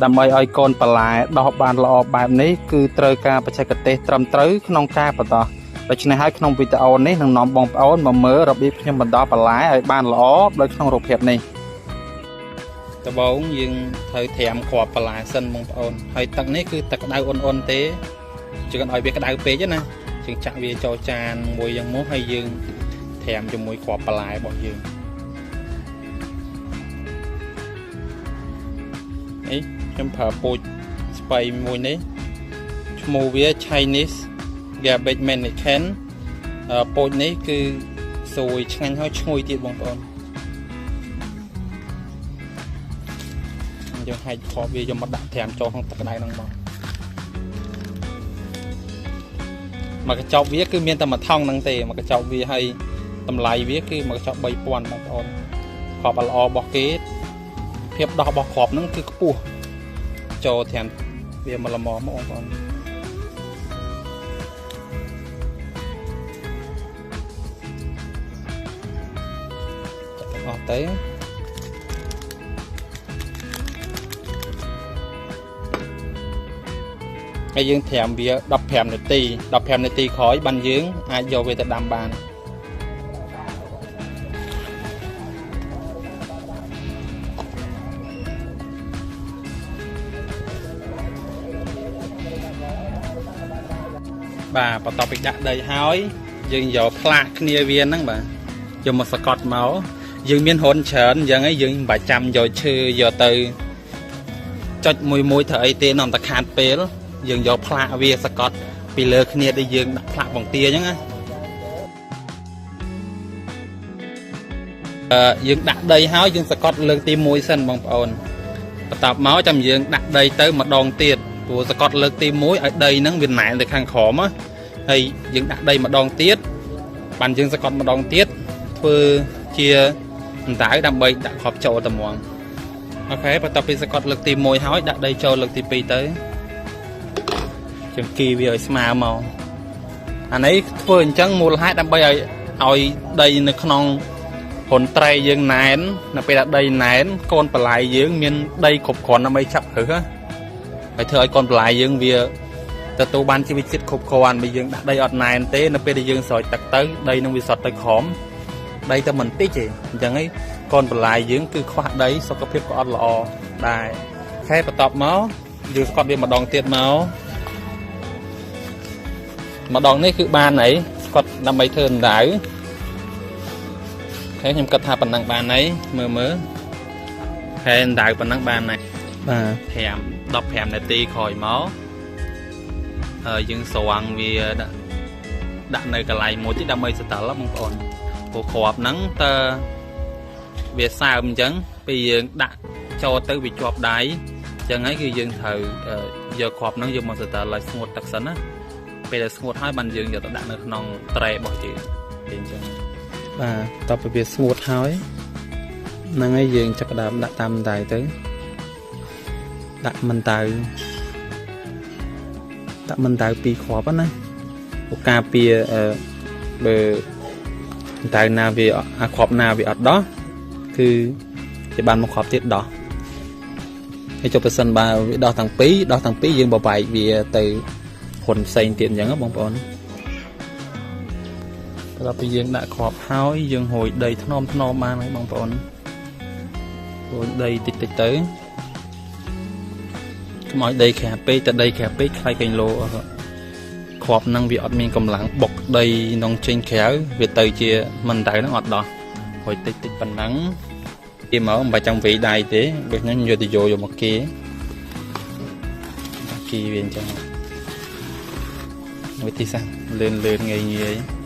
ដើម្បីឲ្យកូនបន្លែដោះបានល្អបែបនេះគឺត្រូវការបច្ចេកទេសត្រឹមត្រូវក្នុងការបន្តដូច្នេះហើយក្នុងវីដេអូនេះនឹងនាំបងប្អូនមកមើលរបៀបខ្ញុំបន្តបន្លែឲ្យបានល្អដោយក្នុងរូបភាពនេះដំបូងយើងត្រូវត្រាំគ្រាប់បន្លែសិនបងប្អូនហើយទឹកនេះគឺទឹកក្តៅអ៊ុនៗទេជឿនឲ្យវាក្តៅពេកណាយើងចាក់វាចូលចានមួយយ៉ាងមកហើយយើងត្រាំជាមួយគ្រាប់បន្លែរបស់យើងនេះខ្ញុំប្រើពូជស្បៃមួយនេះឈ្មោះវា Chinese Garbage Mannequin ពូជនេះគឺស្រួយឆ្ងាញ់ហើយឈ្ងុយទៀតបងប្អូនយើងហាច់គ្រាប់វាយកមកដាក់ត្រាំចូលក្នុងទឹកក្តៅហ្នឹងមកកញ្ចប់វាគឺមានតែមួយថង់ហ្នឹងទេមកកញ្ចប់វាហើយតម្លៃវាគឺមកកញ្ចប់ 3000 បងប្អូនគ្រាប់ល្អរបស់គេភាពដោះរបស់គ្រាប់ហ្នឹងគឺខ្ពស់ចូលត្រាំវាមកល្មមមកបងប្អូនចាក់អស់ទៅហើយយើងត្រាំវា15នាទី15នាទីក្រោយបានយើងអាចយកវាទៅដាំបានបាទបន្ទាប់ពីដាក់ដីហើយយើងយកផ្លាកគ្នាវាហ្នឹងបាទយកមកសកត់មកយើងមានហ៊ុនច្រើនអញ្ចឹងហើយយើងមិនបាច់ចាំយកឈើយកទៅចុចមួយធ្វើអីទេនាំតែខាតពេលយើងយកផ្លាកវាសកត់ពីលើគ្នាដែលយើងដាក់ផ្លាកបង្ទាអញ្ចឹងណាយើងដាក់ដីហើយយើងសកត់លើកទី1សិនបងប្អូនបន្ទាប់មកចាំយើងដាក់ដីទៅម្ដងទៀតព្រោះសកត់លើកទី1ឲ្យដីហ្នឹងវាណែនទៅខាងក្រោមហើយយើងដាក់ដីម្ដងទៀតបានយើងសកត់ម្ដងទៀតធ្វើជាអណ្ដៅដើម្បីដាក់គ្រាប់ចូលតែហ្មងអូខេបន្ទាប់ពីសកត់លើកទី1ហើយដាក់ដីចូលលើកទី2ទៅយើងគីវាឲ្យស្មើមកអានេះធ្វើអញ្ចឹងមូលហេតុដើម្បីឲ្យដីនៅក្នុងហ៊ុនត្រែយើងណែននៅពេលដែលដីណែនកូនបន្លែយើងមានដីគ្រប់គ្រាន់ដើម្បីចាប់គ្រឹះហើយធ្វើឲ្យកូនបន្លែយើងវាទទួលបានជីវជាតិគ្រប់គ្រាន់បើយើងដាក់ដីអត់ណែនទេនៅពេលដែលយើងស្រោចទឹកទៅដីនឹងវាសត់ទៅក្រោមដីទៅមិនតិចទេអញ្ចឹងហើយកូនបន្លែយើងគឺខ្វះដីសុខភាពក៏អត់ល្អដែរខែបន្ទាប់មកយើងស្កត់វាម្ដងទៀតមកម្ដងនេះគឺបានហើយស្កត់ដើម្បីធ្វើអណ្ដៅខែខ្ញុំគិតថាប៉ុណ្ណឹងបានហើយមើលខែអណ្ដៅប៉ុណ្ណឹងបានហើយបាទ15នាទីក្រោយមកយើងស្រង់វាដាក់នៅកន្លែងមួយទៀតដើម្បីស្តិលបងប្អូនព្រោះគ្រាប់ហ្នឹងតើវាសើមអញ្ចឹងពេលយើងដាក់ចូលទៅវាជាប់ដៃអញ្ចឹងហើយគឺយើងត្រូវយកគ្រាប់ហ្នឹងយកមកស្តិលឲ្យស្ងួតទឹកសិនណាពេលដែលស្ងួតហើយបានយើងយកទៅដាក់នៅក្នុងត្រែរបស់យើងអញ្ចឹងបាទតទៅវាស្ងួតហើយហ្នឹងហើយយើងចាប់ផ្ដើមដាក់តាមដៃទៅដាក់មិនដៅ2គ្រាប់ណាអូការពារបើដៅណាវាគ្រាប់ណាវាអត់ដោះគឺគេបានមកគ្រាប់ទៀតដោះហើយចុះបើសិនបើវាដោះទាំងពីរយើងបបែកវាទៅហ៊ុនផ្សេងទៀតអញ្ចឹងបងប្អូនដល់ពេលយើងដាក់គ្រាប់ហើយយើងហួយដីថ្នមបានហើយបងប្អូនហួយដីតិចទៅកុំឲ្យដីក្រាស់ពេកតែដីក្រាស់ពេកខ្លាយកេងឡូគ្រាប់ហ្នឹងវាអត់មានកម្លាំងបុកដីក្នុងចេញក្រៅវាទៅជាមិនដៅហ្នឹងអត់ដោះហួយតិចប៉ុណ្ណឹងគេមកមិនបាច់ចាំវីដៃទេបើខ្ញុំយកទៅយកមកគេវាអញ្ចឹងវិធីសាស្ត្រលឿនងាយ